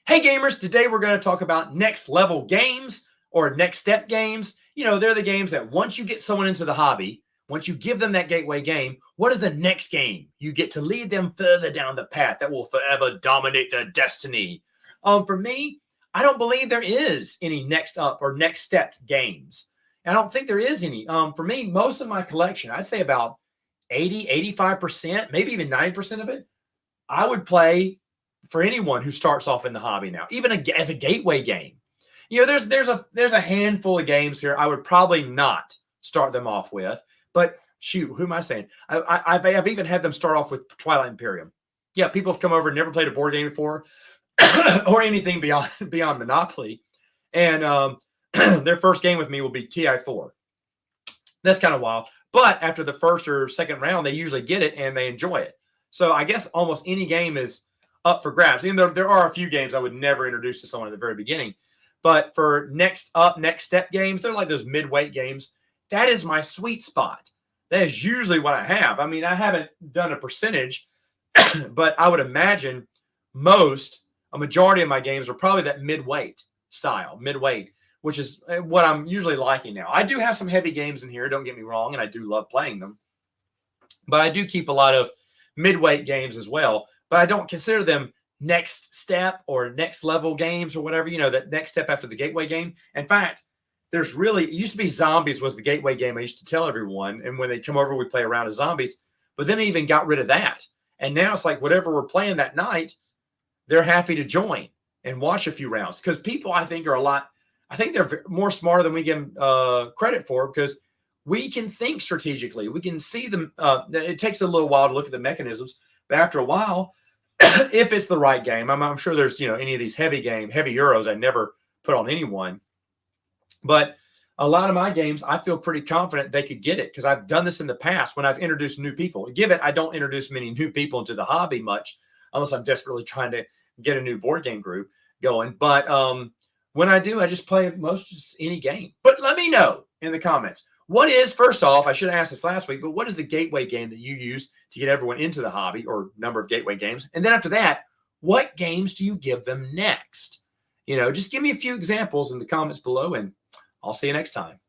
Hey gamers, today we're going to talk about next level games or next step games. They're the games that once you get someone into the hobby, once you give them that gateway game, what is the next game? You get to lead them further down the path that will forever dominate their destiny. For me, I don't believe there is any next up or next step games. I don't think there is any. For me, most of my collection, I'd say about 80, 85%, maybe even 90% of it, I would play for anyone who starts off in the hobby now, even as a gateway game. There's a handful of games here I would probably not start them off with, but shoot, who am I saying? I've even had them start off with Twilight Imperium. Yeah, people have come over and never played a board game before, or anything beyond Monopoly, and their first game with me will be TI4. That's kind of wild, but after the first or second round, they usually get it and they enjoy it. So I guess almost any game is up for grabs. Even though there are a few games I would never introduce to someone at the very beginning. But for next step games, they're like those mid-weight games. That is my sweet spot. That is usually what I have. I mean, I haven't done a percentage, but I would imagine a majority of my games are probably that mid-weight style, which is what I'm usually liking now. I do have some heavy games in here, don't get me wrong, and I do love playing them. But I do keep a lot of midweight games as well, but I don't consider them next step or next level games or whatever, that next step after the gateway game. In fact, it used to be Zombies was the gateway game I used to tell everyone. And when they come over, we play around as Zombies, but then they even got rid of that. And now it's like whatever we're playing that night, they're happy to join and watch a few rounds because people, I think they're more smarter than we give them credit for, because we can think strategically. We can see them. It takes a little while to look at the mechanisms, but after a while, if it's the right game, I'm sure there's, any of these heavy Euros I never put on anyone. But a lot of my games, I feel pretty confident they could get it because I've done this in the past when I've introduced new people. I don't introduce many new people into the hobby much unless I'm desperately trying to get a new board game group going. But when I do, I just play just any game. But let me know in the comments. First off, I should have asked this last week, but what is the gateway game that you use to get everyone into the hobby, or number of gateway games? And then after that, what games do you give them next? Just give me a few examples in the comments below, and I'll see you next time.